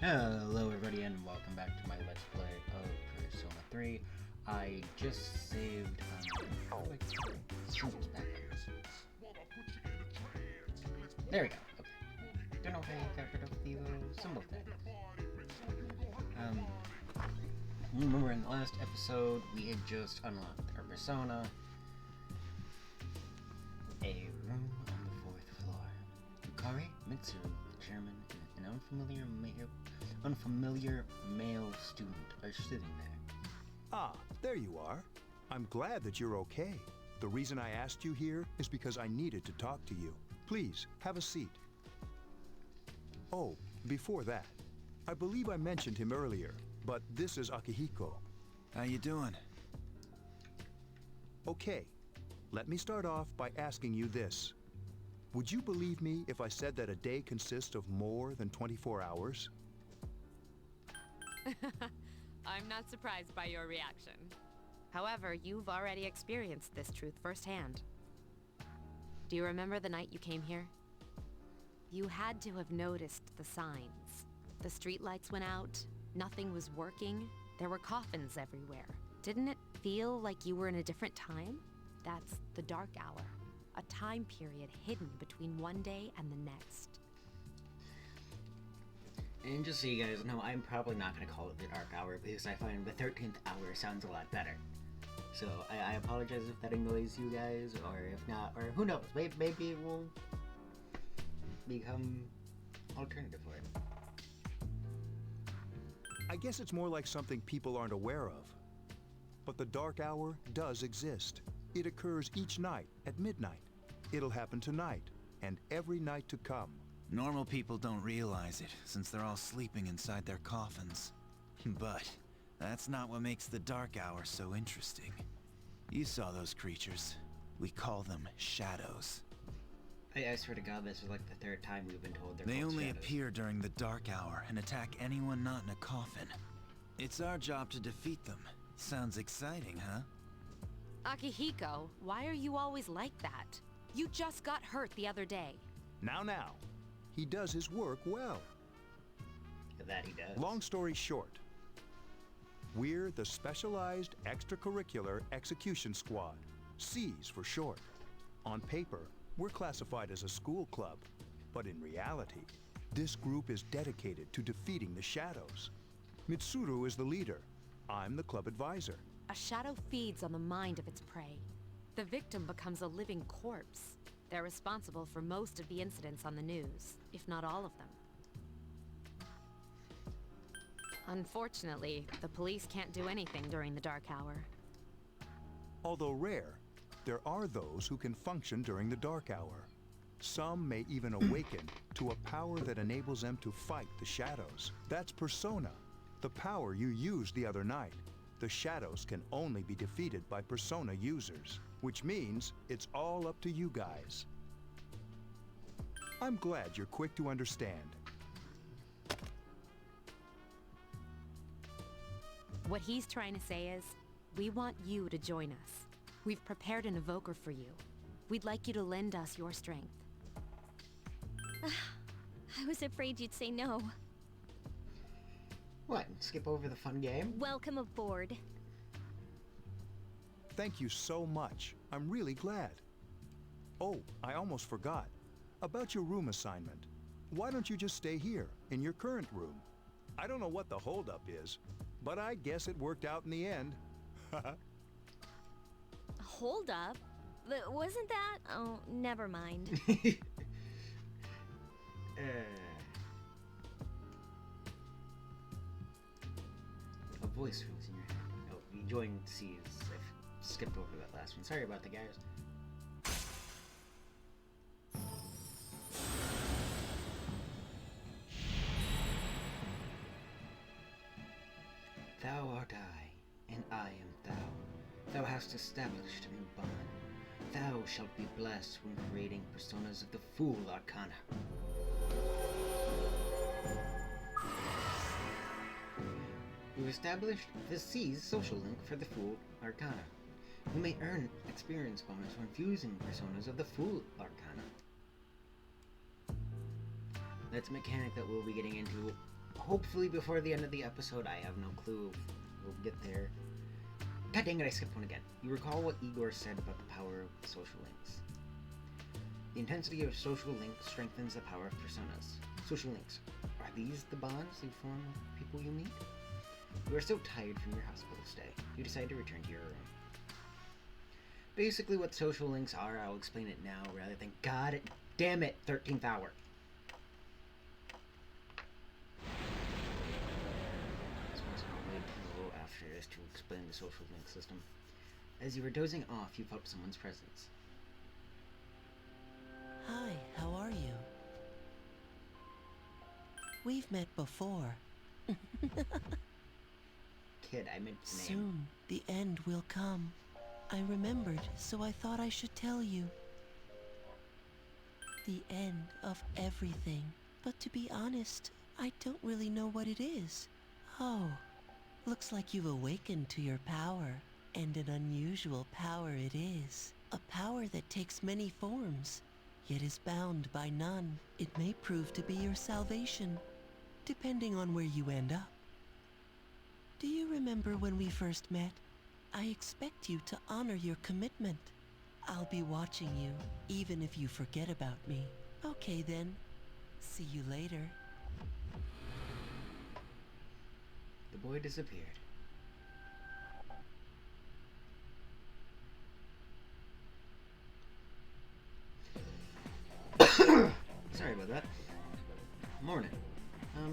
Hello everybody and welcome back to my Let's Play of Persona 3. I just saved, there we go, okay. Don't know how you got rid of the little symbol thing. Remember in the last episode we had just unlocked our persona. A room on the 4th floor. Yukari, Mitsuru, the chairman, and an unfamiliar male student are sitting there. Ah, there you are. I'm glad that you're okay. The reason I asked you here is because I needed to talk to you. Please, have a seat. Oh, before that, I believe I mentioned him earlier, but this is Akihiko. How you doing? Okay, let me start off by asking you this. Would you believe me if I said that a day consists of more than 24 hours? I'm not surprised by your reaction. However, you've already experienced this truth firsthand. Do you remember the night you came here? You had to have noticed the signs. The streetlights went out, nothing was working, there were coffins everywhere. Didn't it feel like you were in a different time? That's the Dark Hour, a time period hidden between one day and the next. And just so you guys know, I'm probably not going to call it the Dark Hour because I find the 13th hour sounds a lot better. So I apologize if that annoys you guys, or if not, or who knows, maybe it will become alternative for it. I guess it's more like something people aren't aware of. But the Dark Hour does exist. It occurs each night at midnight. It'll happen tonight, and every night to come. Normal people don't realize it, since they're all sleeping inside their coffins. But that's not what makes the Dark Hour so interesting. You saw those creatures. We call them shadows. I swear to God, this is like the 3rd time we've been told they're They called only shadows. appear during the Dark Hour and attack anyone not in a coffin. It's our job to defeat them. Sounds exciting, huh? Akihiko, why are you always like that? You just got hurt the other day. Now. He does his work well. That he does. Long story short, we're the Specialized Extracurricular Execution Squad, SEAS for short. On paper, we're classified as a school club, but in reality, this group is dedicated to defeating the shadows. Mitsuru is the leader. I'm the club advisor. A shadow feeds on the mind of its prey. The victim becomes a living corpse. They're responsible for most of the incidents on the news, if not all of them. Unfortunately, the police can't do anything during the Dark Hour. Although rare, there are those who can function during the Dark Hour. Some may even awaken to a power that enables them to fight the shadows. That's Persona, the power you used the other night. The shadows can only be defeated by Persona users, which means it's all up to you guys. I'm glad you're quick to understand. What he's trying to say is, we want you to join us. We've prepared an evoker for you. We'd like you to lend us your strength. I was afraid you'd say no. What? Skip over the fun game? Welcome aboard. Thank you so much. I'm really glad. Oh, I almost forgot. About your room assignment. Why don't you just stay here, in your current room? I don't know what the holdup is, but I guess it worked out in the end. Hold up. Wasn't that? Oh, never mind. A voice rings in your head. Oh, you joined C's. I skipped over that last one. Sorry about that, guys. Thou art I, and I am thou. Thou hast established a new bond. Thou shalt be blessed when creating personas of the Fool Arcana. We've established the C's social link for the Fool Arcana. You may earn experience bonus when fusing personas of the Fool Arcana. That's a mechanic that we'll be getting into hopefully before the end of the episode. I have no clue if we'll get there. God dang it, I skipped one again. You recall what Igor said about the power of social links. The intensity of social links strengthens the power of personas. Social links. Are these the bonds you form with people you meet? You are so tired from your hospital stay, you decide to return to your room. Basically what social links are, I'll explain it now rather than God damn it, 13th hour. So I'll wait a little after this to explain the social link system. As you were dozing off, you felt someone's presence. Hi, how are you? We've met before. Kid, I meant name. Soon, the end will come. I remembered, so I thought I should tell you. The end of everything. But to be honest, I don't really know what it is. Oh, looks like you've awakened to your power. And an unusual power it is. A power that takes many forms, yet is bound by none. It may prove to be your salvation, depending on where you end up. Do you remember when we first met? I expect you to honor your commitment. I'll be watching you, even if you forget about me. Okay then. See you later. The boy disappeared. Sorry about that. Morning.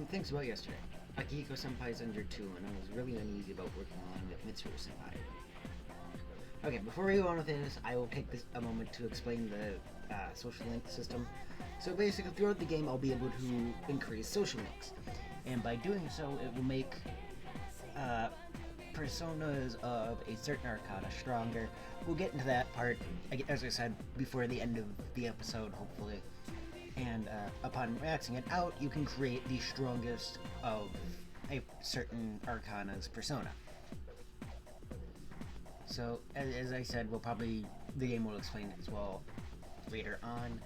Thanks about yesterday. Akihiko-senpai's injured too, and I was really uneasy about working along with Mitsuru-senpai. Okay, before we go on with this, I will take a moment to explain the social link system. So basically, throughout the game, I'll be able to increase social links. And by doing so, it will make personas of a certain arcana stronger. We'll get into that part, as I said, before the end of the episode, hopefully. And upon maxing it out, you can create the strongest of a certain arcana's persona. So, as I said, the game will explain it as well later on.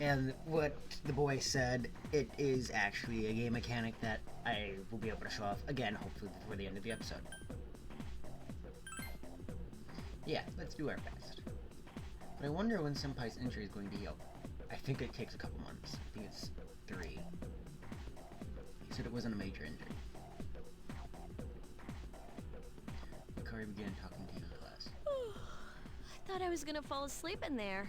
And what the boy said, it is actually a game mechanic that I will be able to show off again, hopefully before the end of the episode. Yeah, let's do our best. But I wonder when Senpai's injury is going to heal. I think it takes a couple months. I think it's 3. He said it wasn't a major injury. Hikari began talking to you in class. I thought I was gonna fall asleep in there.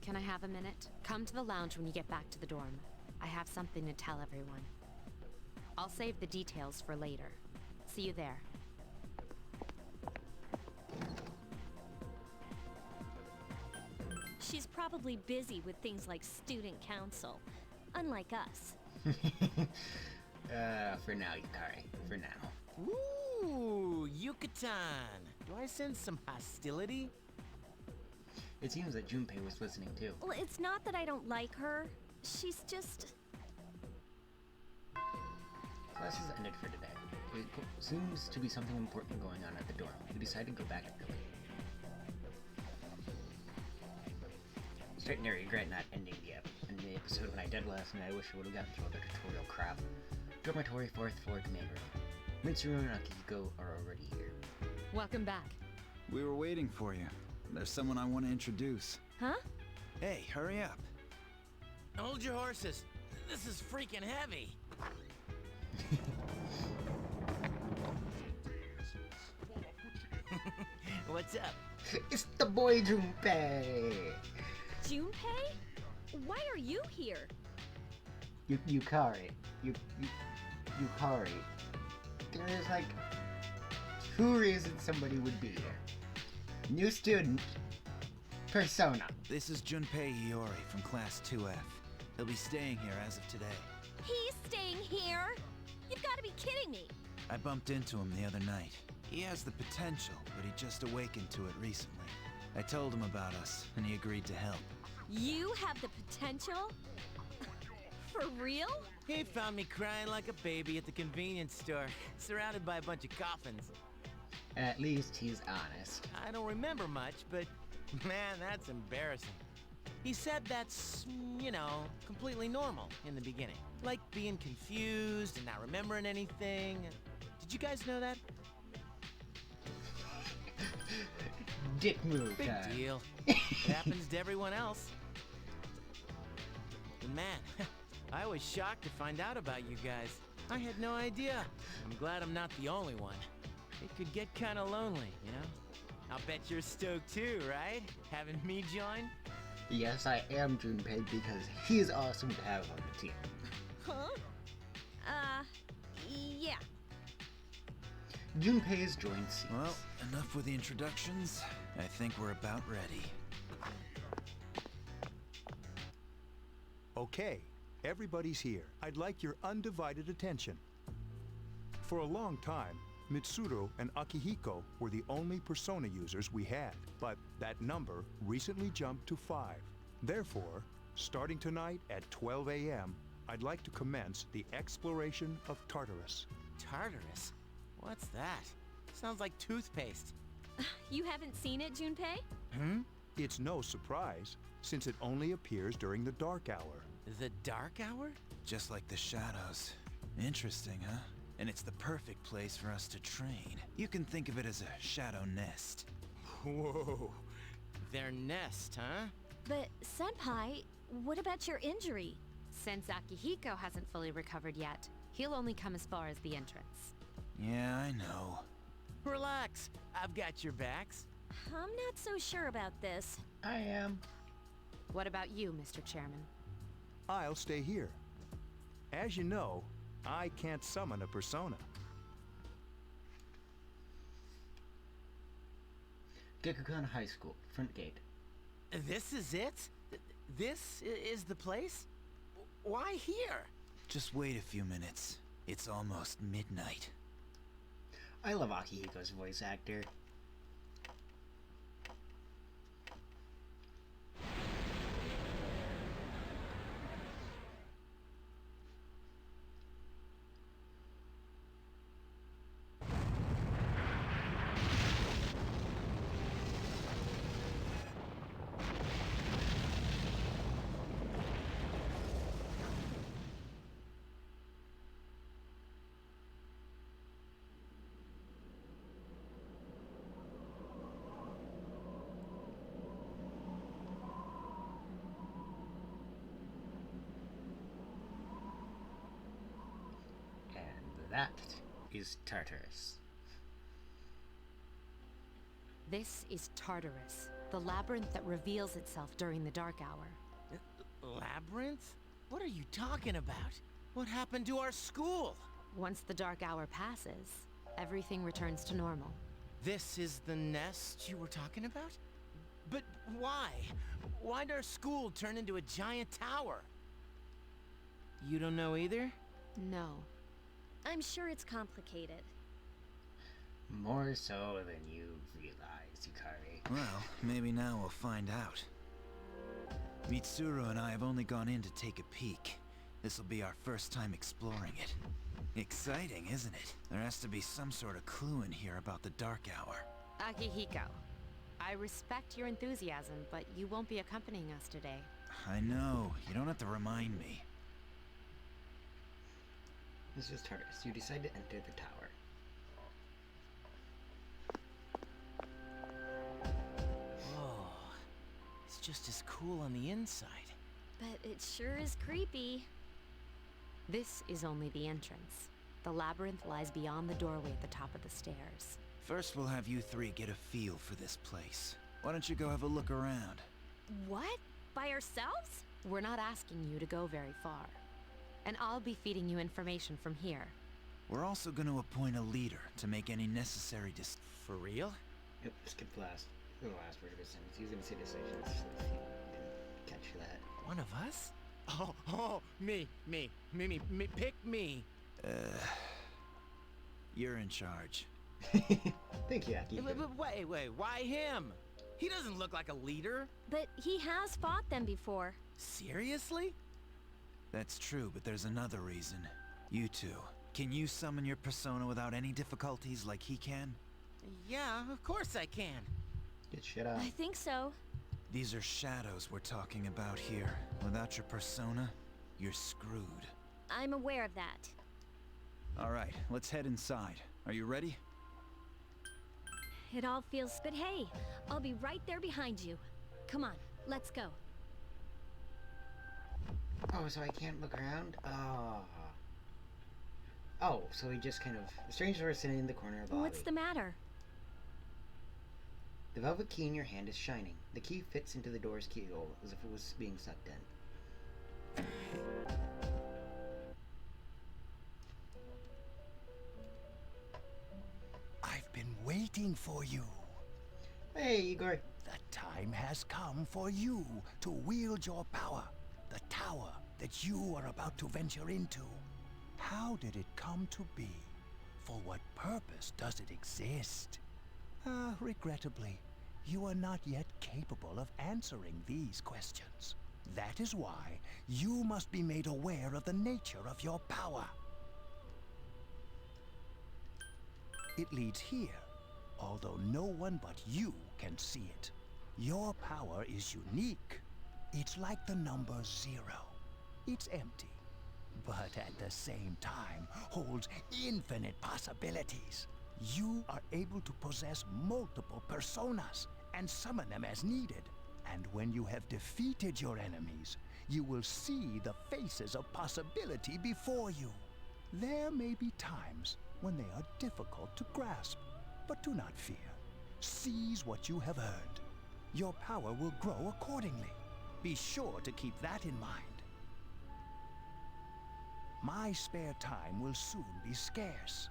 Can I have a minute? Come to the lounge when you get back to the dorm. I have something to tell everyone. I'll save the details for later. See you there. She's probably busy with things like student council, unlike us. For now, Yukari. For now. Ooh, Yucatan. Do I sense some hostility? It seems that Junpei was listening too. Well, it's not that I don't like her. She's just... Classes ended for today. It seems to be something important going on at the dorm. We decided to go back early. Starting to regret not ending the episode when I did last night. I wish I would have gotten through all the tutorial crap. Dormitory 4th floor command room. Mitsuru and Akihiko are already here. Welcome back. We were waiting for you. There's someone I want to introduce. Huh? Hey, hurry up. Hold your horses. This is freaking heavy. What's up? It's the boy Junpei! Junpei? Why are you here? Yukari. Yukari. There's like 2 reasons somebody would be here. New student. Persona. This is Junpei Yare from Class 2F. He'll be staying here as of today. He's staying here? You've got to be kidding me. I bumped into him the other night. He has the potential, but he just awakened to it recently. I told him about us, and he agreed to help. You have the potential? For real? He found me crying like a baby at the convenience store, surrounded by a bunch of coffins. At least he's honest. I don't remember much, but man, that's embarrassing. He said that's, you know, completely normal in the beginning. Like being confused and not remembering anything. Did you guys know that? Dick move. Big time. deal. It happens to everyone else. And man, I was shocked to find out about you guys. I had no idea. I'm glad I'm not the only one. It could get kind of lonely, you know? I'll bet you're stoked too, right? Having me join? Yes, I am Junpei because he's awesome to have on the team. Huh? Yeah. Junpei's joined seats. Well, enough with the introductions. I think we're about ready. Okay, everybody's here. I'd like your undivided attention. For a long time, Mitsuru and Akihiko were the only persona users we had, but that number recently jumped to 5. Therefore, starting tonight at 12 a.m., I'd like to commence the exploration of Tartarus. Tartarus? What's that? Sounds like toothpaste. You haven't seen it, Junpei? Hmm? It's no surprise, since it only appears during the dark hour. The dark hour? Just like the shadows. Interesting, huh? And it's the perfect place for us to train. You can think of it as a shadow nest. Whoa. Their nest, huh? But, Senpai, what about your injury? Since Akihiko hasn't fully recovered yet, he'll only come as far as the entrance. Yeah, I know. Relax. I've got your backs. I'm not so sure about this. I am. What about you, Mr. Chairman? I'll stay here. As you know, I can't summon a persona. Gekukan High School, front gate. This is it? This is the place? Why here? Just wait a few minutes. It's almost midnight. I love Akihiko's voice actor. That is Tartarus. This is Tartarus, the labyrinth that reveals itself during the dark hour. Labyrinth? What are you talking about? What happened to our school? Once the dark hour passes, everything returns to normal. This is the nest you were talking about? But why? Why'd our school turn into a giant tower? You don't know either? No. I'm sure it's complicated. More so than you realize, Yukari. Well, maybe now we'll find out. Mitsuru and I have only gone in to take a peek. This'll be our first time exploring it. Exciting, isn't it? There has to be some sort of clue in here about the dark hour. Akihiko, I respect your enthusiasm, but you won't be accompanying us today. I know, you don't have to remind me. This is Tartarus. You decide to enter the tower. Whoa. It's just as cool on the inside. But it sure is creepy. This is only the entrance. The labyrinth lies beyond the doorway at the top of the stairs. First, we'll have you three get a feel for this place. Why don't you go have a look around? What? By ourselves? We're not asking you to go very far. And I'll be feeding you information from here. We're also going to appoint a leader to make any necessary For real? Yep, skip the last word of his sentence. He's gonna say decisions. If you didn't catch that. One of us? Oh, me. Pick me. You're in charge. Thank you, Aki. But wait, why him? He doesn't look like a leader. But he has fought them before. Seriously? That's true, but there's another reason. You two, can you summon your persona without any difficulties like he can? Yeah, of course I can. Get shit out. I think so. These are shadows we're talking about here. Without your persona, you're screwed. I'm aware of that. Alright, let's head inside. Are you ready? It all feels... But hey, I'll be right there behind you. Come on, let's go. Oh, so I can't look around? Oh. Oh, so we just kind of... The stranger is sitting in the corner of the What's lobby. the matter? The velvet key in your hand is shining. The key fits into the door's keyhole as if it was being sucked in. I've been waiting for you. Hey, Igor. The time has come for you to wield your power. The tower that you are about to venture into. How did it come to be? For what purpose does it exist? Regrettably, you are not yet capable of answering these questions. That is why you must be made aware of the nature of your power. It leads here, although no one but you can see it. Your power is unique. It's like the number 0. It's empty, but at the same time holds infinite possibilities. You are able to possess multiple personas and summon them as needed. And when you have defeated your enemies, you will see the faces of possibility before you. There may be times when they are difficult to grasp, but do not fear. Seize what you have earned. Your power will grow accordingly. Be sure to keep that in mind. My spare time will soon be scarce.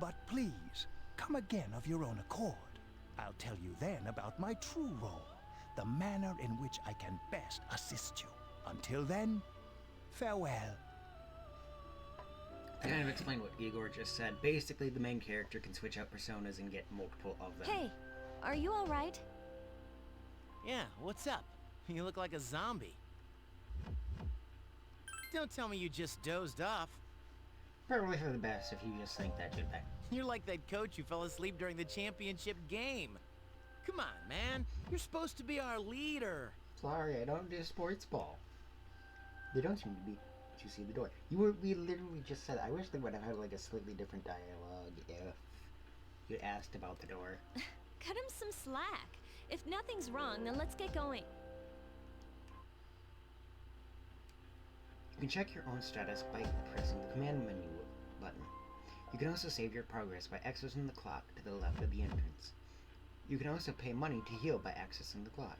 But please, come again of your own accord. I'll tell you then about my true role, the manner in which I can best assist you. Until then, farewell. To kind of explain what Igor just said, basically the main character can switch out personas and get multiple of them. Hey, are you all right? Yeah, what's up? You look like a zombie. Don't tell me you just dozed off. Probably for the best if you just think that shit back. You're like that coach who fell asleep during the championship game. Come on, man. You're supposed to be our leader. Sorry, I don't do sports ball. They don't seem to be. Did you see the door? We literally just said, I wish they would have had like a slightly different dialogue if you asked about the door. Cut him some slack. If nothing's wrong, then let's get going. You can check your own status by pressing the command menu button. You can also save your progress by accessing the clock to the left of the entrance. You can also pay money to heal by accessing the clock.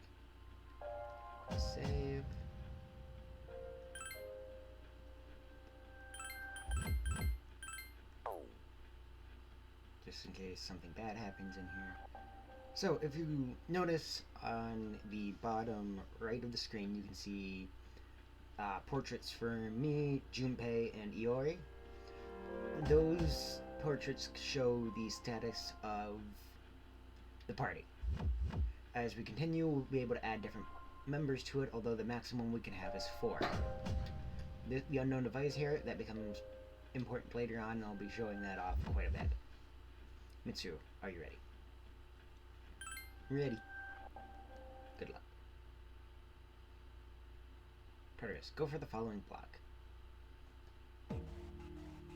Save. Just in case something bad happens in here. So, if you notice on the bottom right of the screen, you can see portraits for me, Junpei, and Iori. Those portraits show the status of the party. As we continue, we'll be able to add different members to it, although the maximum we can have is 4. The unknown device here, that becomes important later on, and I'll be showing that off quite a bit. Mitsu, are you ready? Ready. Good luck. Tartarus, go for the following block.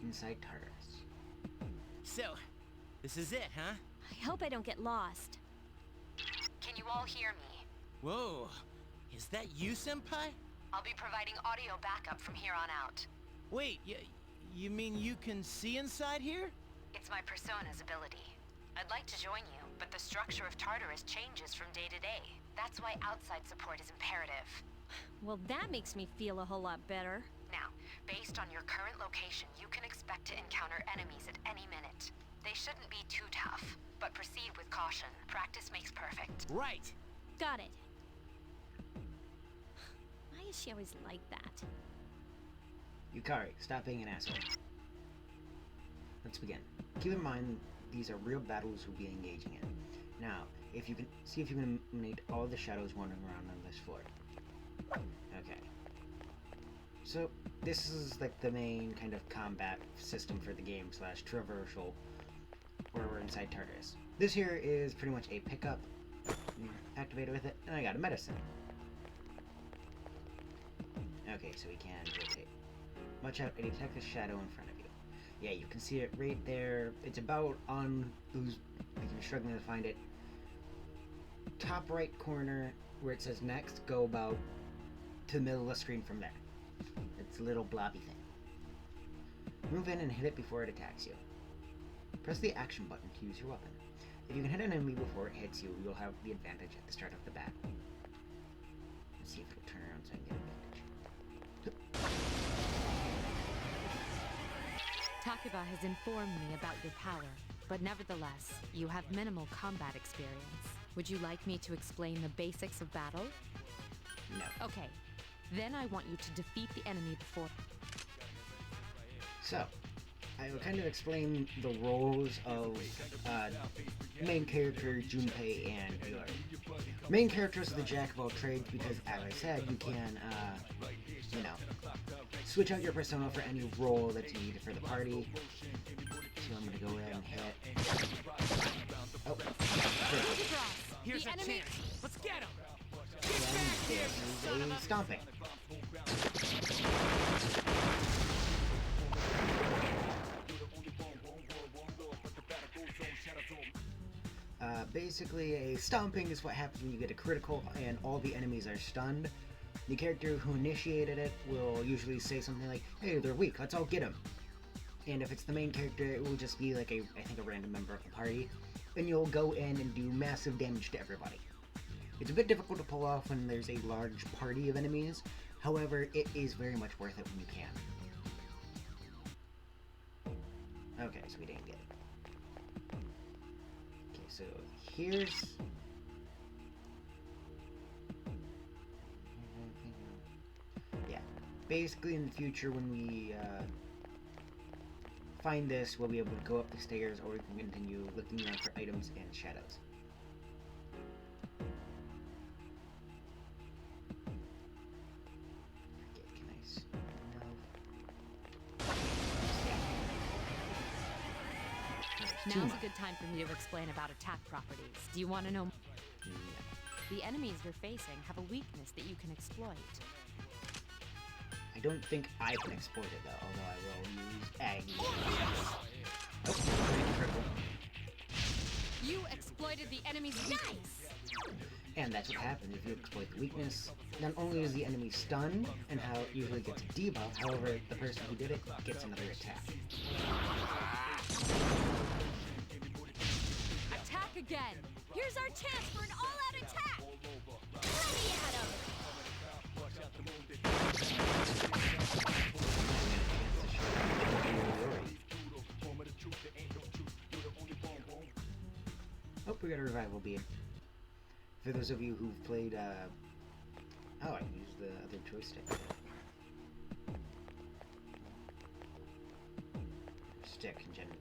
Inside Tartarus. So, this is it, huh? I hope I don't get lost. Can you all hear me? Whoa. Is that you, Senpai? I'll be providing audio backup from here on out. Wait, you mean you can see inside here? It's my persona's ability. I'd like to join you, but the structure of Tartarus changes from day to day. That's why outside support is imperative. Well, that makes me feel a whole lot better. Now, based on your current location, you can expect to encounter enemies at any minute. They shouldn't be too tough, but proceed with caution. Practice makes perfect. Right. Got it. Why is she always like that? Yukari, stop being an asshole. Let's begin. Keep in mind, these are real battles we'll be engaging in. Now, if you can see if you can eliminate all the shadows wandering around on this floor. Okay. So, this is like the main kind of combat system for the game / traversal where we're inside Tartarus. This here is pretty much a pickup activate it with it, and I got a medicine. Okay, so we can rotate. Watch out, I detect a shadow in front of you. Yeah, you can see it right there. It's about on who's, if you're struggling to find it, top right corner where it says next, go about to the middle of the screen from there. It's a little blobby thing. Move in and hit it before it attacks you. Press the action button to use your weapon. If you can hit an enemy before it hits you, you'll have the advantage at the start of the battle. Let's see if it'll turn around so I can get advantage. Takuba has informed me about your power, but nevertheless, you have minimal combat experience. Would you like me to explain the basics of battle? No. Okay, then I want you to defeat the enemy before... So, I will kind of explain the roles of main character Junpei and Yare. Main characters are the jack of all trades because, as I said, you can, you know, switch out your persona for any role that's needed for the party. So I'm gonna go ahead and hit. Oh, Here's a chance. Let's get him. and this is a stomping. Basically, a stomping is what happens when you get a critical and all the enemies are stunned. The character who initiated it will usually say something like, hey, they're weak, let's all get them. And if it's the main character, it will just be like I think a random member of the party. And you'll go in and do massive damage to everybody. It's a bit difficult to pull off when there's a large party of enemies. However, it is very much worth it when you can. Okay, so we didn't get it. Okay, so here's... Yeah, basically in the future when we find this, we'll be able to go up the stairs or we can continue looking around for items and shadows. Okay, can I Now's a good time for me to explain about attack properties. Do you want to know? Yeah. The enemies you're facing have a weakness that you can exploit. I don't think I can exploit it though, although I will use Aggie. Oh, critical. You exploited the enemy's weakness! And that's what happens if you exploit the weakness. Not only is the enemy stunned, and how it usually gets a debuff, however, the person who did it gets another attack. Attack again! Here's our chance for an all-out attack! Let me at him! Oh, we got a revival bead. For those of you who've played, oh, I can use the other joystick. Stick in general.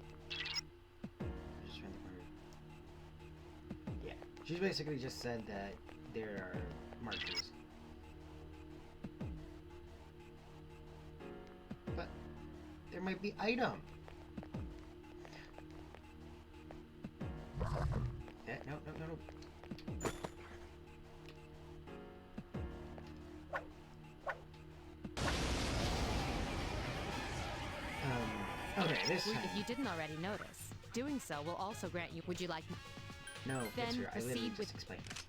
Just trying to remember. Yeah, she's basically just said that there are markers. But there might be item. No. Okay, this time. If you didn't already notice, doing so will also grant you... Would you like... No, Then it's true. I literally proceed just with- explained this.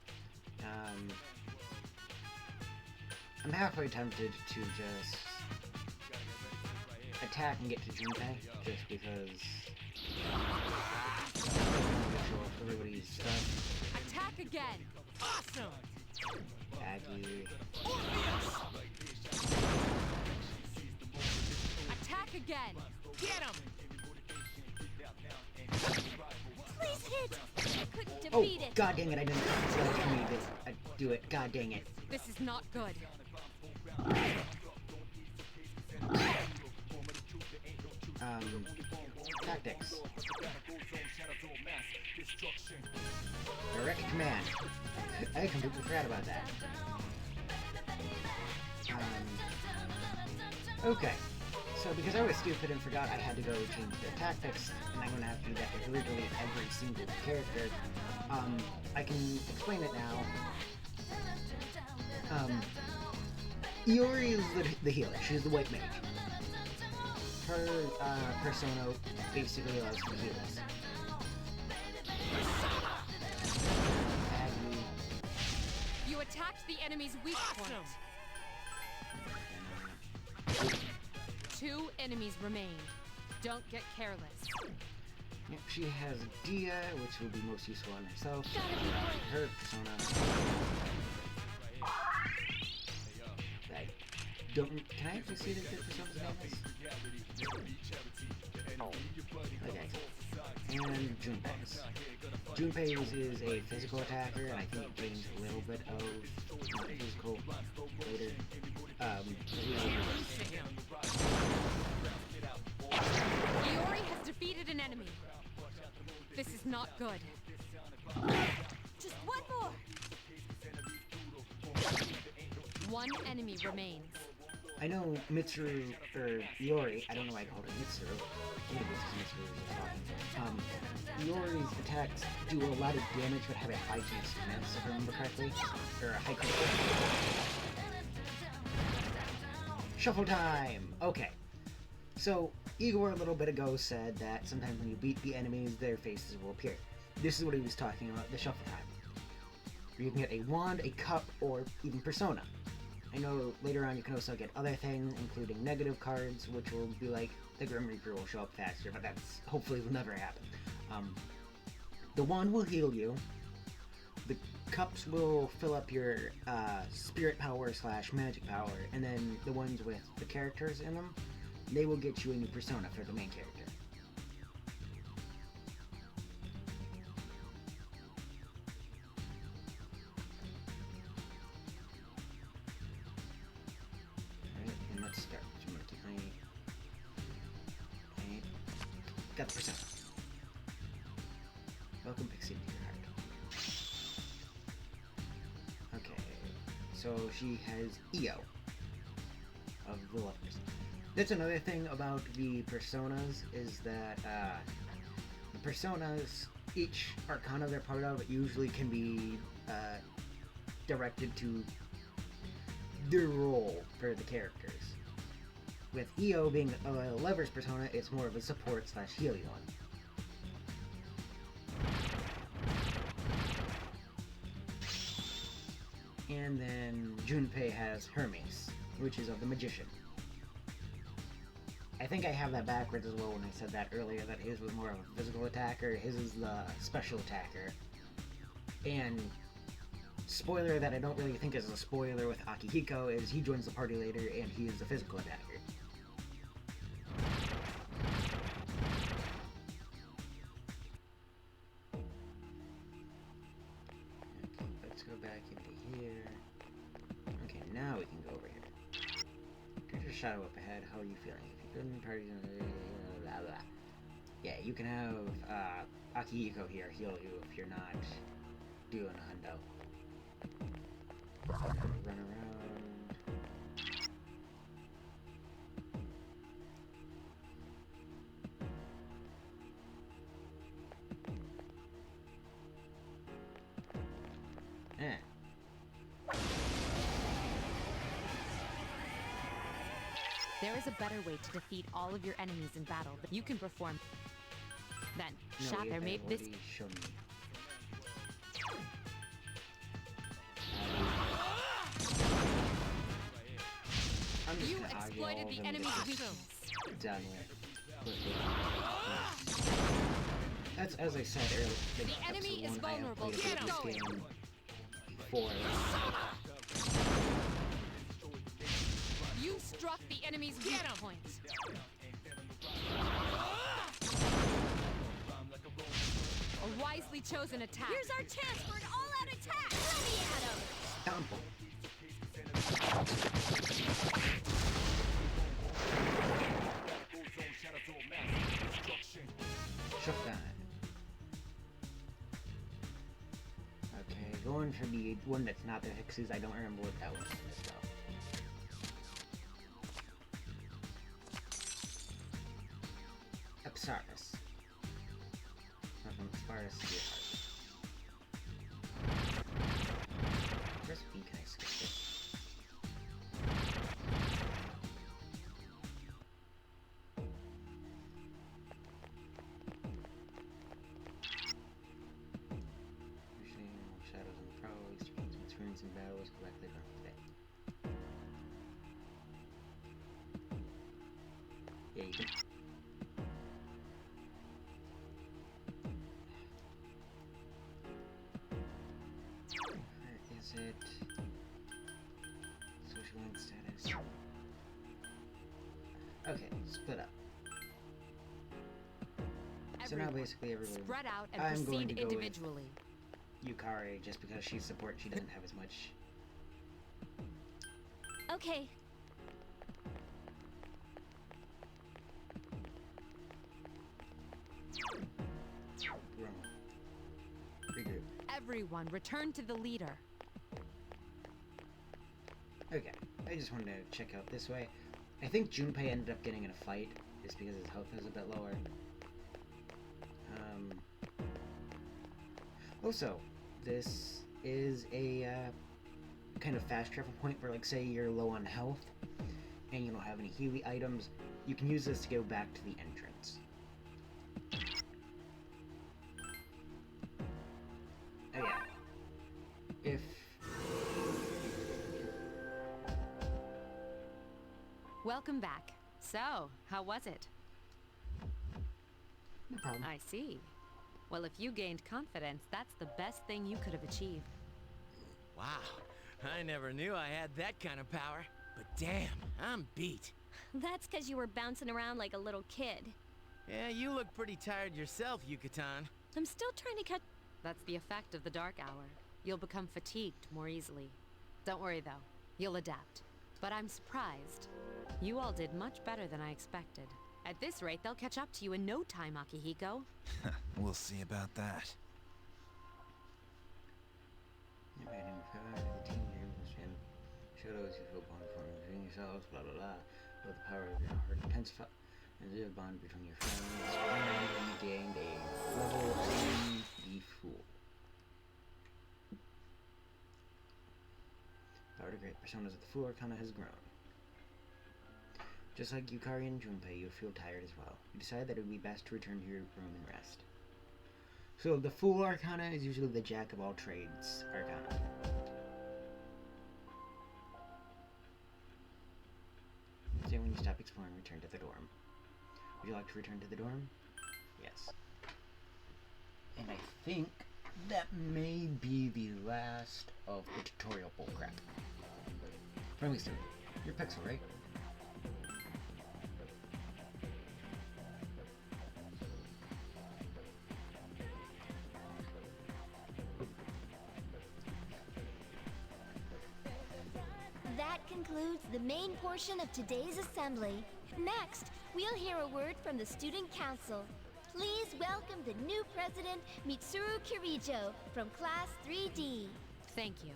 I'm halfway tempted to just attack and get to Junpei, just because control everybody's stuff. Attack again! Awesome! Aggie. Attack again! Get him! Please hit! I couldn't Oh, defeat it! god dang it! I didn't select for me to do it. God dang it! This is not good. Tactics. Direct command. I completely forgot about that. Okay, So because I was stupid and forgot I had to go change their tactics, and I'm gonna have to do that with literally every single character, I can explain it now. Yare is the healer. She's the white mage. Her persona basically allows her to heal us. You attacked the enemy's weak point. 2 enemies remain. Don't get careless. Yep, she has Dia, which will be most useful on herself. Her persona. Can I actually see the persona's name is? Okay. And Junpei's. Junpei's is a physical attacker, and I think it gains a little bit of physical later. Yare has defeated an enemy. This is not good. Just one more. 1 enemy remains. I know Mitsuru, or Yare, I don't know why I called her Mitsuru. Maybe it's Mitsuru. Yore's attacks do a lot of damage but have a high chance to miss, if I remember correctly. Or a high critical. Shuffle time! Okay. So, Igor a little bit ago said that sometimes when you beat the enemies, their faces will appear. This is what he was talking about, the shuffle time. You can get a wand, a cup, or even persona. I know later on you can also get other things, including negative cards, which will be like, the Grim Reaper will show up faster, but that's hopefully will never happen. The wand will heal you. The cups will fill up your spirit power / magic power, and then the ones with the characters in them, they will get you a new persona for the main character. Alright, and let's start. So I'm gonna keep my... Got the persona. Welcome, Pixie, to your heart. Okay, so she has EO of the lovers. That's another thing about the personas, is that the personas, each arcana they're part of, usually can be directed to their role for the characters. With EO being a lover's persona, it's more of a support / healing one. And then Junpei has Hermes, which is of the magician. I think I have that backwards as well when I said that earlier, that his was more of a physical attacker, his is the special attacker. And spoiler that I don't really think is a spoiler with Akihiko is he joins the party later and he is the physical attacker. Okay, let's go back into here. Okay, now we can go over here. There's a shadow up ahead. How are you feeling? If you're good in parties, blah, blah. Yeah, you can have Akihiko here heal you if you're not doing a hundo. Run around. There is a better way to defeat all of your enemies in battle, but you can perform. Then, No, Shatter made this. shown me. I'm just You gonna argue all exploited of the them enemy's to get weakness. this done with. That's, as I said earlier. The enemy is vulnerable. I have Get played him. this game before. You struck the enemy's weak point. A wisely chosen attack. Here's our chance for an all-out attack. Let me at him. Stomp him. Shut down. Okay, going for the one that's not the hexes. I don't remember what that one is though. Saurus. From Saurus Sweetheart. Press B, can I skip this? Shadows and pros, experience in battles, collect later on today. Yeah, you can. Where is it? Social link status. Okay, split up. So now basically everybody. Spread out and I'm going proceed to go individually. with Yukari just because she's support. She doesn't have as much. Okay. Wrong. Regroup. Everyone, return to the leader. Okay, I just wanted to check out this way. I think Junpei ended up getting in a fight just because his health is a bit lower. Also, this is a kind of fast travel point where, like, say you're low on health and you don't have any Huey items, you can use this to go back to the entrance. Oh yeah. If... Welcome back. So, how was it? No problem. I see. Well, if you gained confidence, that's the best thing you could have achieved. Wow, I never knew I had that kind of power. But damn, I'm beat. That's because you were bouncing around like a little kid. Yeah, you look pretty tired yourself, Yucatan. I'm still trying to catch. That's the effect of the dark hour. You'll become fatigued more easily. Don't worry, though. You'll adapt. But I'm surprised. You all did much better than I expected. At this rate, they'll catch up to you in no time, Akihiko. We'll see about that. You made him proud of the teenagers and shadows you feel bond for between yourselves, blah blah blah. With the power of your heart intensify and the bond between your friends. And you gained a level 3 the Fool. Power to great personas of the Fool Arcana has grown. Just like Yukari and Junpei, you feel tired as well. You decide that it would be best to return to your room and rest. So the Fool Arcana is usually the Jack of all trades Arcana. So when you stop exploring, return to the dorm. Would you like to return to the dorm? Yes. And I think that may be the last of the tutorial bullcrap. Friendly student, you're Pixel, right? That concludes the main portion of today's assembly. Next, we'll hear a word from the Student Council. Please welcome the new president, Mitsuru Kirijo, from Class 3D. Thank you.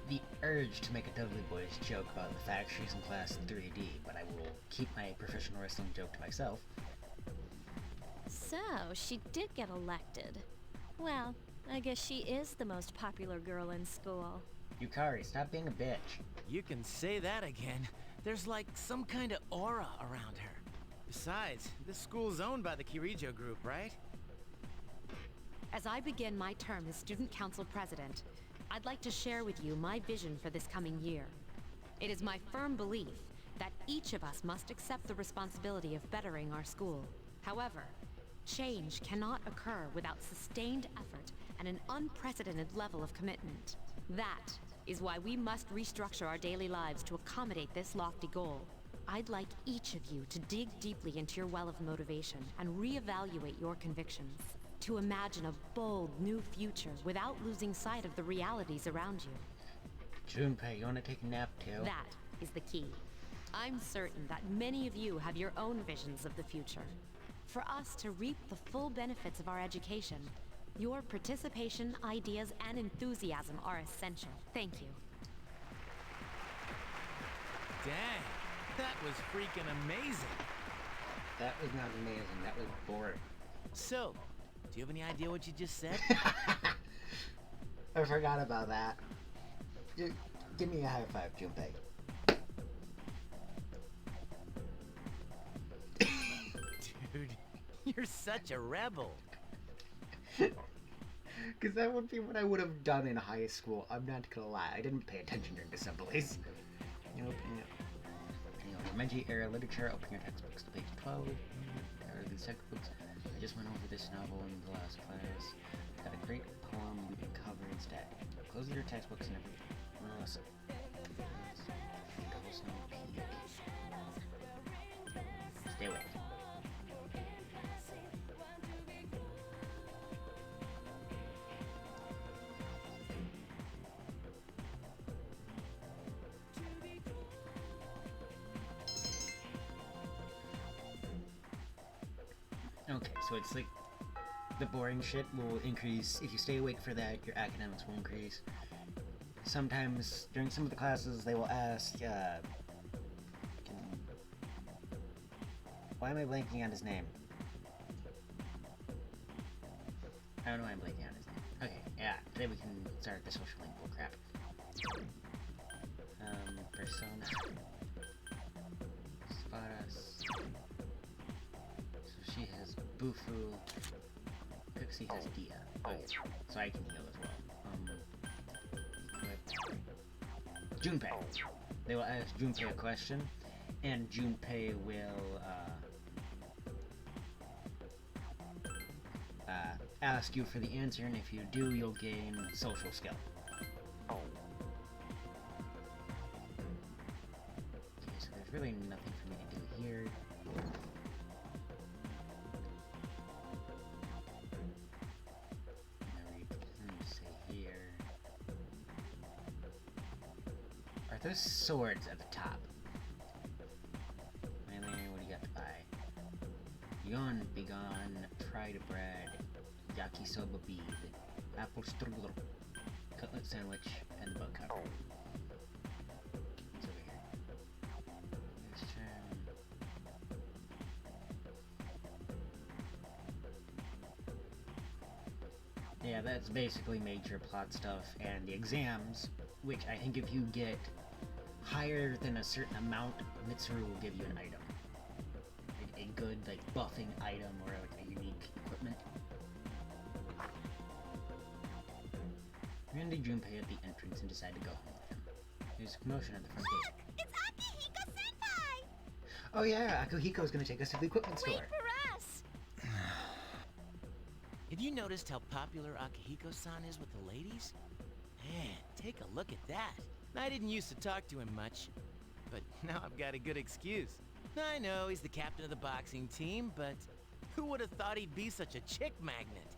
The urge to make a Dudley Boys joke about the fact she's in Class 3D, but I will keep my professional wrestling joke to myself. So, she did get elected. Well, I guess she is the most popular girl in school. Yukari, stop being a bitch. You can say that again. There's like some kind of aura around her. Besides, this school's owned by the Kirijo group, right? As I begin my term as Student Council President, I'd like to share with you my vision for this coming year. It is my firm belief that each of us must accept the responsibility of bettering our school. However, change cannot occur without sustained effort and an unprecedented level of commitment. That is why we must restructure our daily lives to accommodate this lofty goal. I'd like each of you to dig deeply into your well of motivation and reevaluate your convictions. To imagine a bold new future without losing sight of the realities around you. Junpei, you wanna take a nap too? That is the key. I'm certain that many of you have your own visions of the future. For us to reap the full benefits of our education, your participation, ideas, and enthusiasm are essential. Thank you. Dang, That was freaking amazing. That was not amazing. That was boring. So, do you have any idea what you just said? I forgot about that. Give me a high five, Junpei. Dude, you're such a rebel. Because that would be what I would have done in high school. I'm not gonna lie. I didn't pay attention during assemblies. Elementary era literature. Open your textbooks to page 12. There are these textbooks. I just went over this novel in the last class. Got a great poem we can cover instead. Close your textbooks and everything. Listen. Double snow peak. Stay away. Okay, so it's like the boring shit will increase. If you stay awake for that, your academics will increase. Sometimes during some of the classes, they will ask, why am I blanking on his name? I don't know why I'm blanking on his name. Okay, yeah, today we can start the social link bullcrap. Persona. Sparas. So she has Bufu. Pixie has Dia. Okay, so I can heal as well. Junpei. They will ask Junpei a question, and Junpei will ask you for the answer, and if you do, you'll gain social skill. Okay, so there's really nothing for me to do here. Those swords at the top. What do you got to buy? Yon, begone, fried bread, yakisoba bead, apple strudel, cutlet sandwich, and bug cover. What's over here? Next turn. Yeah, that's basically major plot stuff, and the exams, which I think if you get higher than a certain amount, Mitsuru will give you an item. Like a good, like, buffing item or like a unique equipment. Randy Junpei at the entrance and decide to go home with him. There's a commotion at the front gate. It's Akihiko-senpai! Oh yeah, Akuhiko's gonna take us to the equipment store. Wait for us! Have you noticed how popular Akihiko-san is with the ladies? Man, take a look at that. I didn't used to talk to him much, but now I've got a good excuse. I know he's the captain of the boxing team, but who would have thought he'd be such a chick magnet?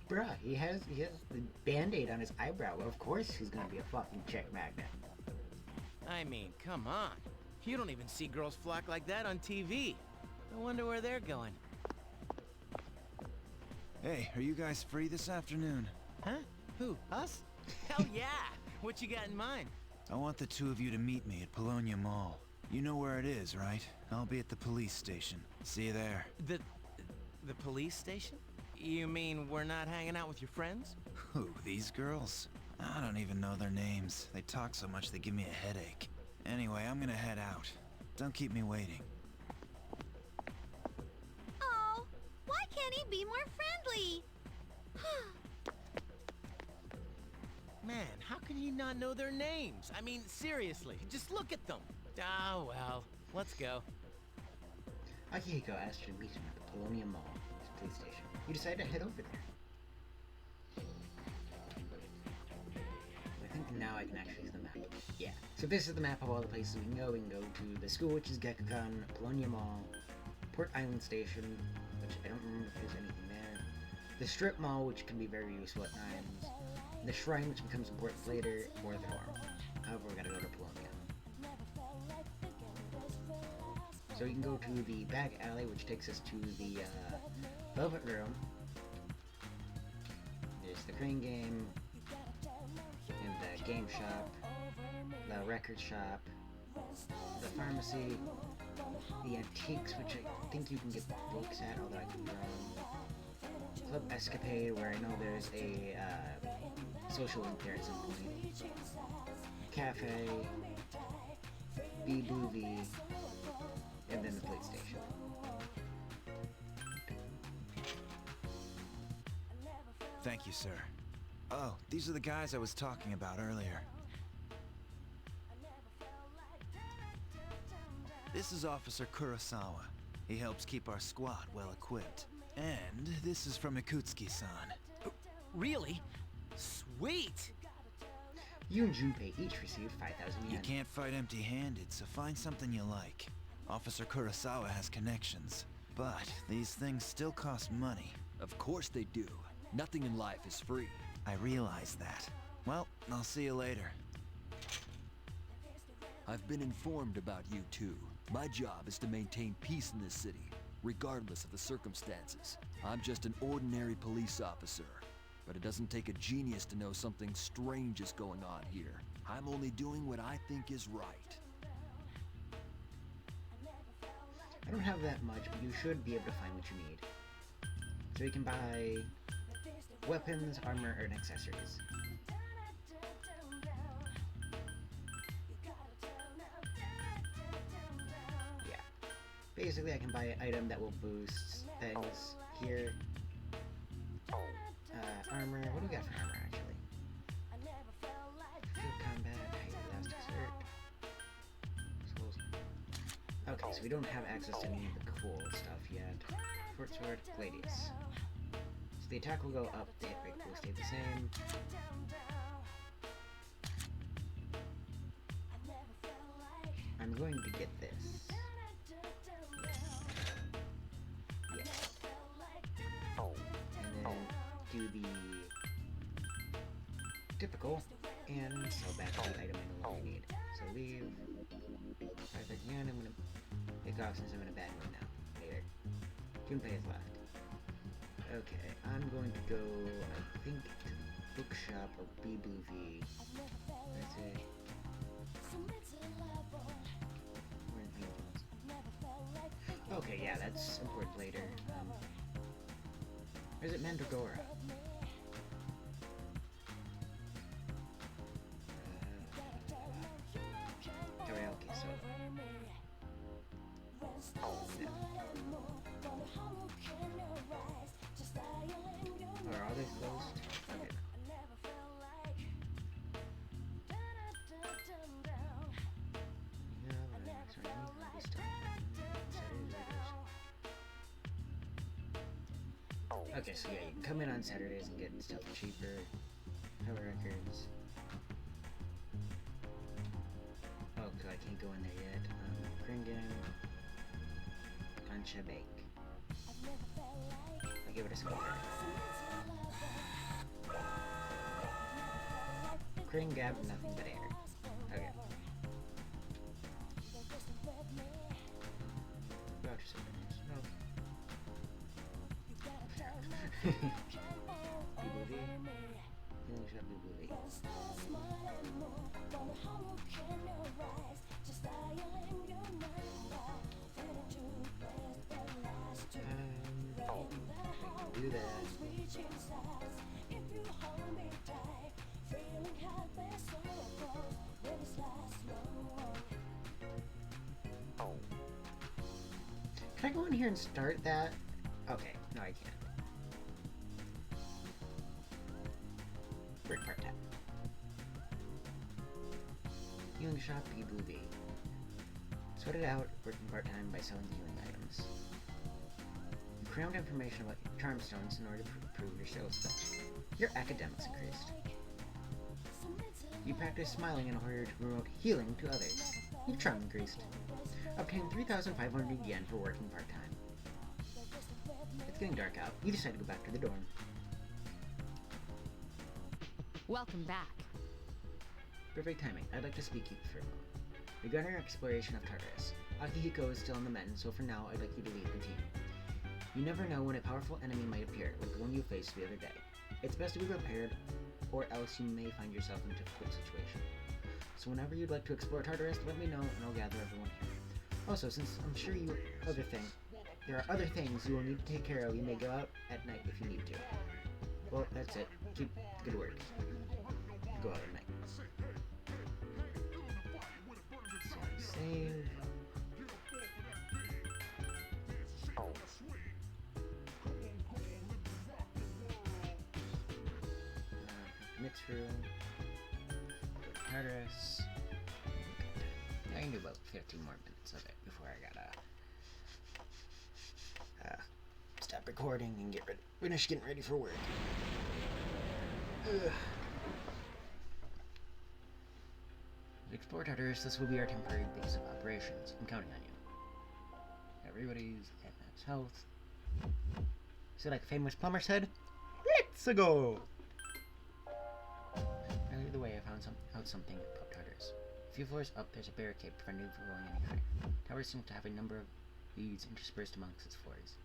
Bruh, he has the band-aid on his eyebrow. Well, of course he's gonna be a fucking chick magnet. I mean, come on. You don't even see girls flock like that on TV. I wonder where they're going. Hey, are you guys free this afternoon? Huh? Who? Us? Hell yeah! What you got in mind? I want the two of you to meet me at Polonia Mall. You know where it is, right? I'll be at the police station. See you there. The police station? You mean we're not hanging out with your friends? Who, these girls? I don't even know their names. They talk so much they give me a headache. Anyway, I'm gonna head out. Don't keep me waiting. Oh, why can't he be more friendly? Man, how can you not know their names? I mean, seriously, just look at them. Ah, well, let's go. Akihiko asked you to meet him at the Polonia Mall, his police station. You decided to head over there. I think now I can actually use the map. Yeah. So this is the map of all the places we can go. We can go to the school, which is Gekukan, Polonia Mall, Port Island Station, which I don't remember if there's anything there. The Strip Mall, which can be very useful at times. The Shrine, which becomes important later, or the Dorm. However, we gotta go to Polonia. So we can go to the back alley, which takes us to the Velvet Room. There's the crane game, and the game shop, the record shop, the pharmacy, the antiques, which I think you can get books at, although I could be wrong. Club Escapade, where I know there's a social link there at some point. Cafe, B-Movie, and then the police station. Thank you, sir. Oh, these are the guys I was talking about earlier. This is Officer Kurosawa. He helps keep our squad well equipped. And this is from Ikutsuki-san. Really? Sweet! You and Junpei each received 5,000 yen. You can't fight empty-handed, so find something you like. Officer Kurosawa has connections, but these things still cost money. Of course they do. Nothing in life is free. I realize that. Well, I'll see you later. I've been informed about you two. My job is to maintain peace in this city, regardless of the circumstances. I'm just an ordinary police officer, but it doesn't take a genius to know something strange is going on here. I'm only doing what I think is right. I don't have that much, but you should be able to find what you need. So you can buy weapons, armor, and accessories. Yeah. Basically, I can buy an item that will boost things here. Armor. What do we got for armor, actually? Field combat, height, elastic skirt. Okay, so we don't have access to any of the cool stuff yet. Short sword, Gladius. So the attack will go up, the hit rate will stay the same. I'm going to get this. Yeah. And then do the typical and sell back the item I no longer need. So leave 5,000 yen. I'm gonna pick off since I'm in a bad mood now. Later. Junpei is left. Okay, I'm going to go, I think, to the bookshop or B-Movie. That's it. Okay, yeah, that's important later. Or is it Mandragora? Karaoke, so... No. Or are they closed? Okay. Okay, so yeah, you can come in on Saturdays and get stuff cheaper. Power records. Oh, so I can't go in there yet. Kringen. Concha Bake. I'll give it a score. Kring Gab, nothing but air. Okay. Voucher souvenirs. No. B-Movie. Healing shop B-Movie. Do that. Can I go in here and start that? Okay, no I can't. Work part-time. Healing shop, B-Movie. Sort it out, working part-time by selling healing items. You crammed information about charm stones in order to prove your sales pitch. Your academics increased. You practiced smiling in order to promote healing to others. Your charm increased. Obtained 3,500 yen for working part-time. It's getting dark out. You decide to go back to the dorm. Welcome back. Perfect timing. I'd like to speak to you for a moment. Regarding our exploration of Tartarus, Akihiko is still in the men, so for now I'd like you to lead the team. You never know when a powerful enemy might appear, like the one you faced the other day. It's best to be prepared, or else you may find yourself in a difficult situation. So whenever you'd like to explore Tartarus, let me know and I'll gather everyone here. Also, since I'm sure there are other things you will need to take care of, you may go out at night if you need to. Well, that's it. Keep the good word. Go out at night. Save. Mitsuru. Go to Tartarus. I can do about 15 more minutes of it before I gotta stop recording and finish getting ready for work. Ugh. Explore Tartarus, this will be our temporary base of operations. I'm counting on you. Everybody's at max health. Is it like a famous plumber's head? Let's go! Either way, I found out something about Tartarus. A few floors up, there's a barricade preventing you from going any higher. Tower seems to have a number of leads interspersed amongst its floors.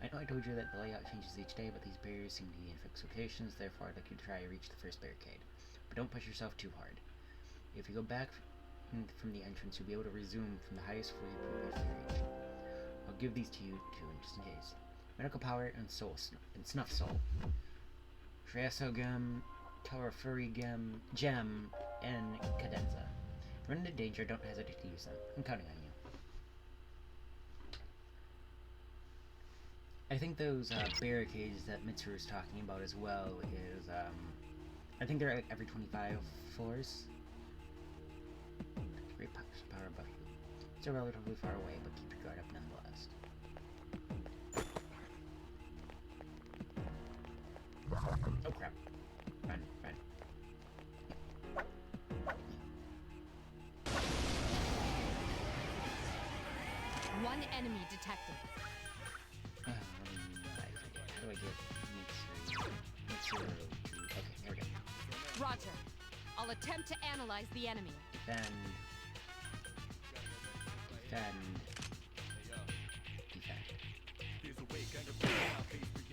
I know I told you that the layout changes each day, but these barriers seem to be in fixed locations, therefore I'd like you to try to reach the first barricade. But don't push yourself too hard. If you go back from the entrance, you'll be able to resume from the highest floor you previously reached. I'll give these to you too, just in case. Medical power and snuff soul. Shreyasogem, Torafurigem, Gem, and Cadenza. If you run into danger, don't hesitate to use them. I'm counting on you. I think those barricades that Mitsuru is talking about as well is, I think they're like every 25 floors. Great power above you. Still relatively far away, but keep your guard up nonetheless. Oh crap. Run, run. One enemy detected. How do I get Mitsuru to... Okay, here we go. Roger. I'll attempt to analyze the enemy. Defend.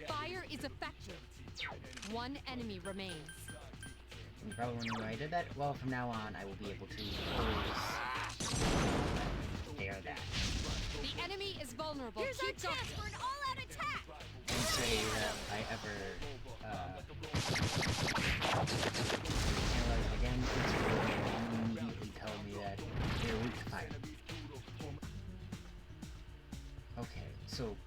Fire is effective. One enemy remains. You probably wondering why I did that. Well, from now on, I will be able to always dare that. The enemy is vulnerable. Here's our chance for an all-out attack! And say that I ever analyze it again, it's going to immediately tell me that they're weak to fire. Okay, so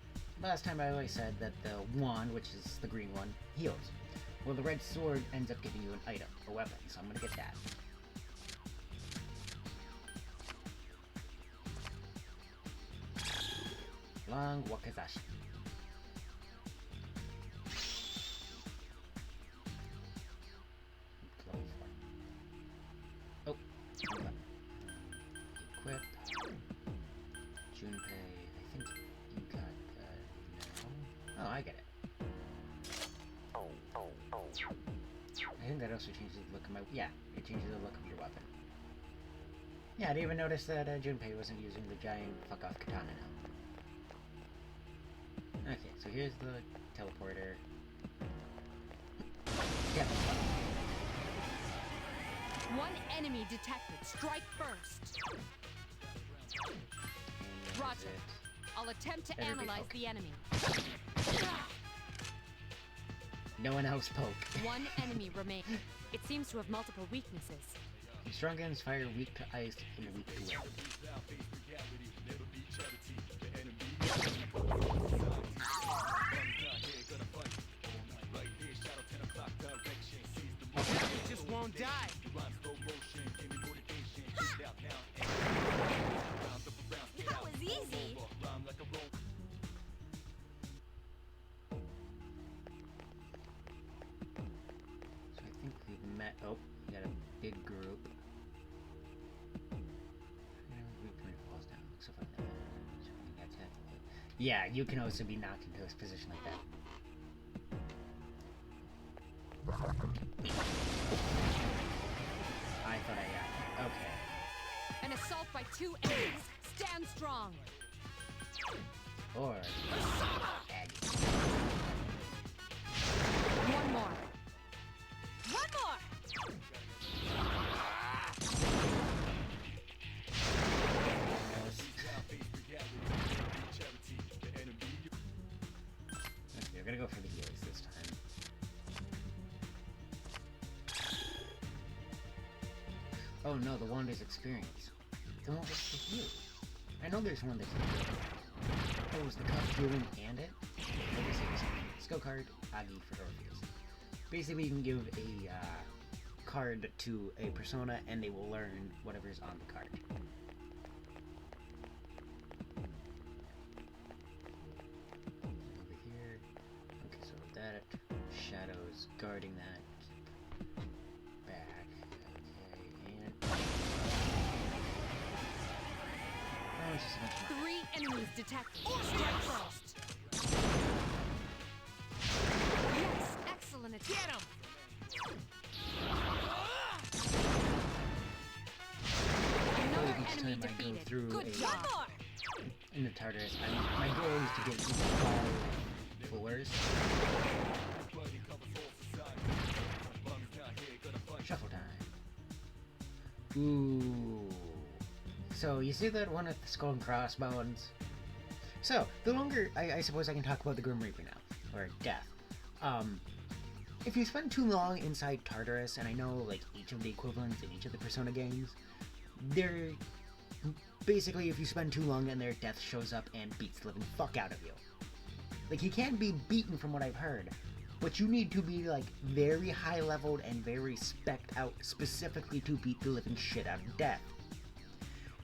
last time I always said that the wand, which is the green one, heals. Well, the red sword ends up giving you an item, a weapon, so I'm gonna get that. Long Wakazashi. Level 4. Oh, equip. Junpei, I think you got now. Oh, I get it. I think that also changes the look of my... Yeah, it changes the look of your weapon. Yeah, I didn't even notice that Junpei wasn't using the giant fuck-off katana now. Okay, so here's the teleporter. Yeah. One enemy detected. Strike first. Roger. I'll attempt to analyze the enemy. No one else poke. One enemy remains. It seems to have multiple weaknesses. Strong guns fire weak to ice and weak to wind. It just won't die. That was easy! So I think we've met. Oh, we got a big group. Yeah, you can also be knocked into a position like that. I thought I got it. Okay. An assault by 2 enemies. Stand strong. Or... One more. One more! Oh no, the one is experience. Then what was the heal? I know there's one that's healing. Oh, was the cup healing and it? Let me see this. Skill card, Agi for Orpheus. Basically, you can give a card to a persona and they will learn whatever's on the card. Over here. Okay, so that shadows guarding that. Back. Okay, and oh, it's just a bunch of 3 enemies detected. Strike first. Yes, excellent attack. Get him! Another each enemy time I go defeated. through Good a- job. in the Tartarus. My goal is to get to 5 floors. Shuffle time. Ooh. So, you see that one with the skull and crossbones? So, the longer, I suppose I can talk about the Grim Reaper now. Or Death. If you spend too long inside Tartarus, and I know, like, each of the equivalents in each of the Persona games, they're... Basically, if you spend too long in there, Death shows up and beats the living fuck out of you. Like, he can't be beaten from what I've heard, but you need to be, like, very high-leveled and very spec'd out specifically to beat the living shit out of Death.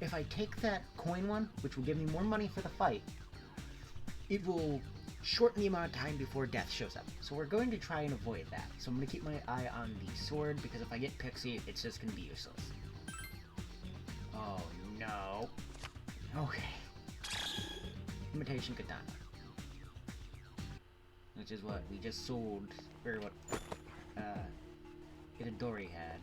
If I take that coin one, which will give me more money for the fight, it will shorten the amount of time before Death shows up. So we're going to try and avoid that. So I'm going to keep my eye on the sword, because if I get Pixie, it's just going to be useless. Oh, no. Okay. Imitation Katana. Which is what we just sold, or what, Itadori had.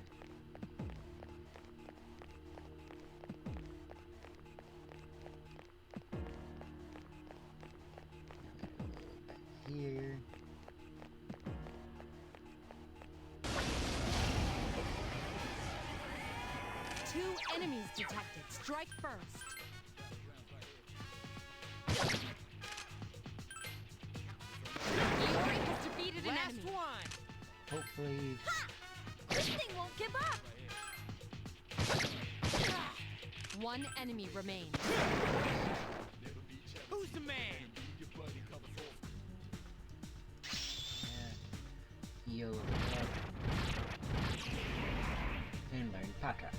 Here. Two enemies detected. Strike first. Yare has defeated an Last enemy. one! Hopefully. This thing won't give up! One enemy remains. Who's the man? Heal up. And learn Patra.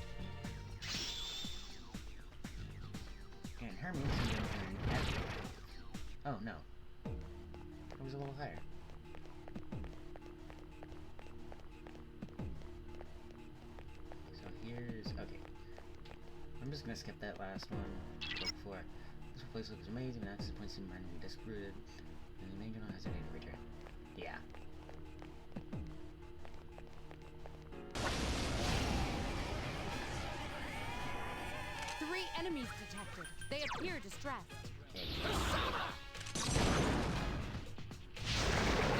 And Hermes is going to learn Abby. Oh no. It was a little higher. So here's... okay. I'm just gonna skip that last one. Go for it. This place looks amazing, and access points seem randomly disrooted. And the main general has a data return. Yeah. Three enemies detected. They appear distressed. There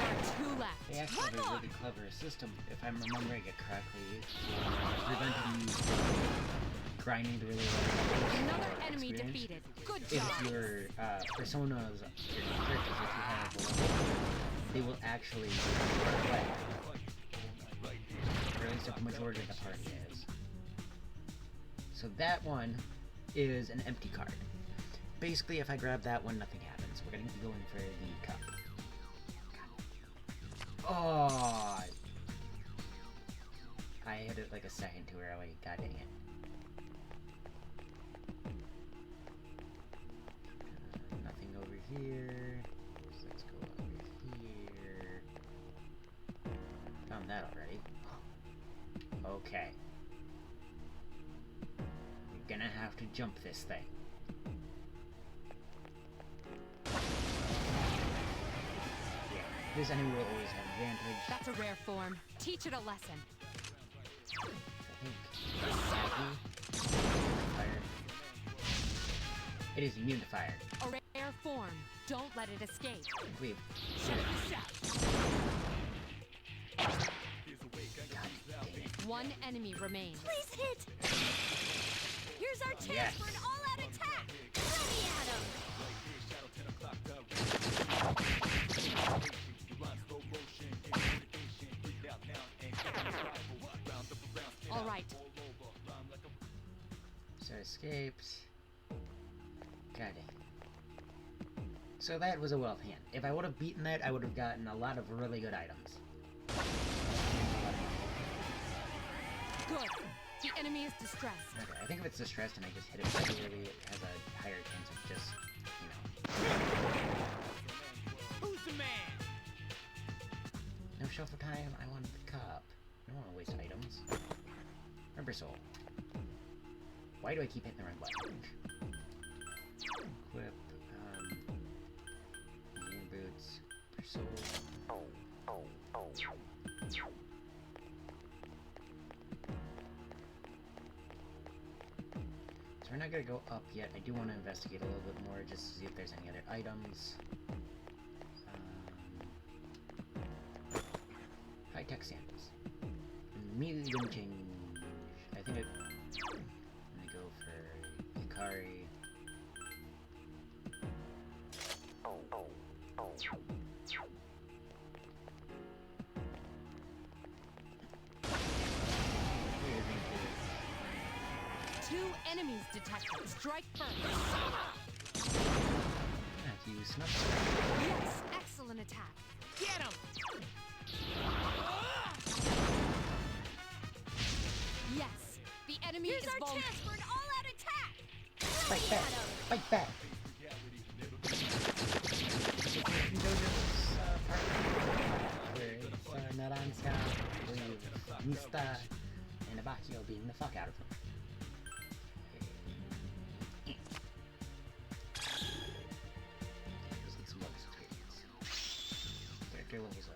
are 2 left. They actually have a really clever system, if I'm remembering it correctly, preventing you from grinding the really low Another levels enemy experience. defeated. Good If job. your personas, your characters, if you have a level, they will actually run away. Or at least if the majority of the party is. So that one is an empty card. Basically, if I grab that one, nothing happens. We're gonna be going for the cup. Oh! I hit it like a second too early. God dang it. Nothing over here. So let's go over here. Found that already. Okay. You're gonna have to jump this thing. Yeah, this enemy will always have advantage. That's a rare form. Teach it a lesson. I think. Fire. It is immune to fire. A rare form. Don't let it escape. Wait. God dang it. One enemy remains. Please hit! Here's our chance Yes. for an all-out attack! Let me at him! All right. escaped. God dang. So that was a well hand. If I would have beaten that, I would have gotten a lot of really good items. Good. The enemy is distressed. Okay, I think if it's distressed and I just hit it regularly, it has a higher chance of just, you know. Who's the man? No shuffle time, I want the cup. I don't want to waste items. Rubber soul. Why do I keep hitting the wrong button? Equip, new boots, soul. So we're not gonna go up yet. I do want to investigate a little bit more just to see if there's any other items. High-tech samples. Immediately gonna change. I think I'm gonna go for Yukari. Two enemies detected. Strike first. Have to use snuff. Yes, excellent attack. Get him! Yes, the enemy is vulnerable. chance for an all-out attack! Fight back! Fight back! Where it's Naranska with Mista and Abakio beating the fuck out of him. Let's get some bonus experience. Character levels up.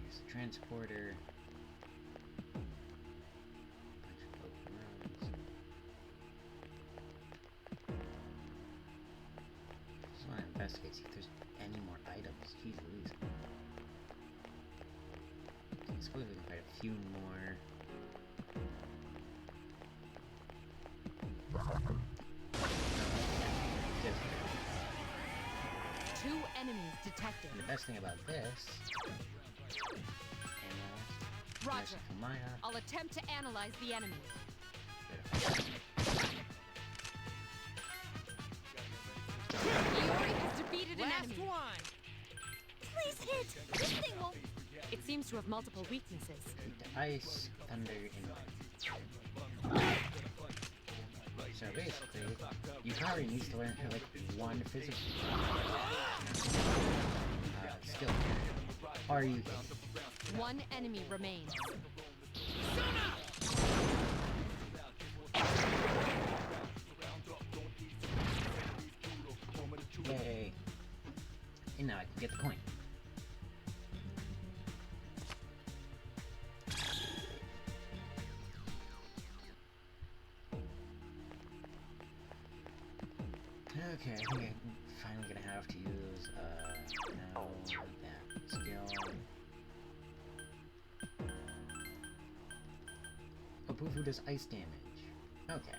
Here's the transporter. Bunch of open rooms. Just want to investigate, see if there's any more items. Jeez Louise. I suppose we can find a few more. Two enemies detected. And the best thing about this, Roger. Maya. I'll attempt to analyze the enemy. Yare has defeated an Last enemy. one! Please hit! This thing won't... It seems to have multiple weaknesses. Ice, thunder, and wind. So basically, Yukari needs to learn her like one physical skill. Are you kidding? One enemy remains. Yay! And now I can get the coin. Okay, I think I'm finally gonna have to use, now that skill. Oh, Bufu does ice damage. Okay.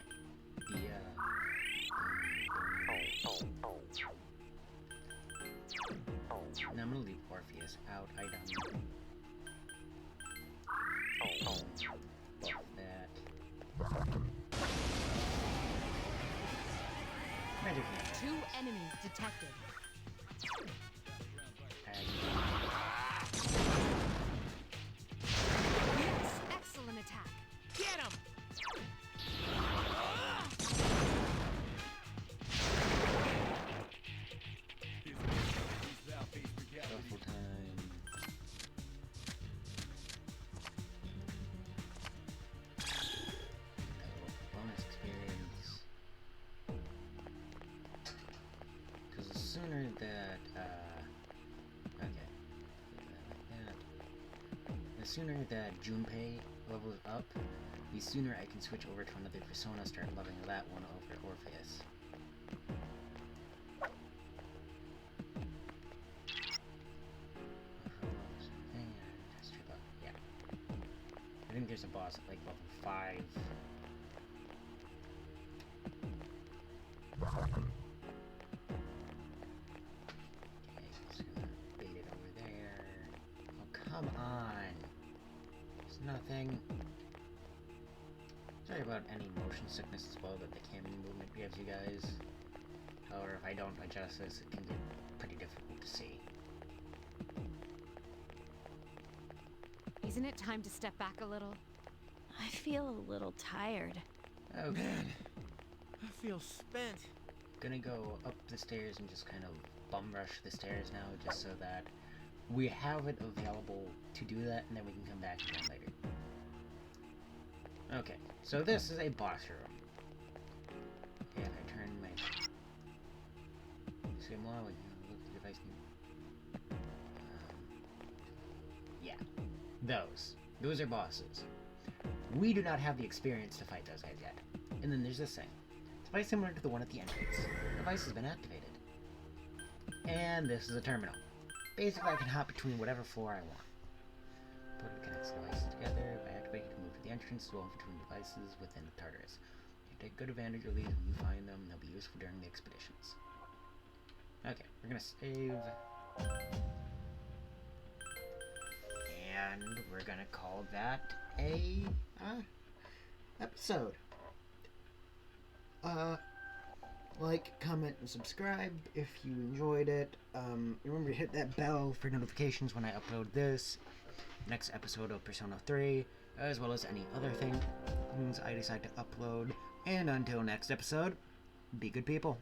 Now I'm gonna leave Orpheus out. Item. Buff that. Magic hand. Two enemies detected. Yes, excellent attack. Get him! Shuffle time. Bonus experience. Because the sooner that, okay. Like that. The sooner that Junpei levels up, the sooner I can switch over to another persona, start loving that one over Orpheus. Yeah. I think there's a boss at like level 5. Okay, just gonna bait it over there. Oh, come on! There's nothing. about any motion sickness as well that the camera movement gives you guys. However, if I don't adjust this, it can get pretty difficult to see. Isn't it time to step back a little? I feel a little tired. Okay. Man, I feel spent. Gonna go up the stairs and just kind of bum rush the stairs now, just so that we have it available to do that, and then we can come back again later. Okay, so this is a boss room. And I turn my... Same law, look at the device. Yeah, those are bosses. We do not have the experience to fight those guys yet. And then there's this thing. It's very similar to the one at the entrance. The device has been activated. And this is a terminal. Basically, I can hop between whatever floor I want. Put and connects devices together. By activating, you can move to the entrance to move between devices within the Tartarus. You take good advantage of these when you find them. They'll be useful during the expeditions. Okay, we're gonna save. And we're gonna call that a episode. Like, comment, and subscribe if you enjoyed it. Remember to hit that bell for notifications when I upload this next episode of Persona 3, as well as any other things I decide to upload. And until next episode, be good people.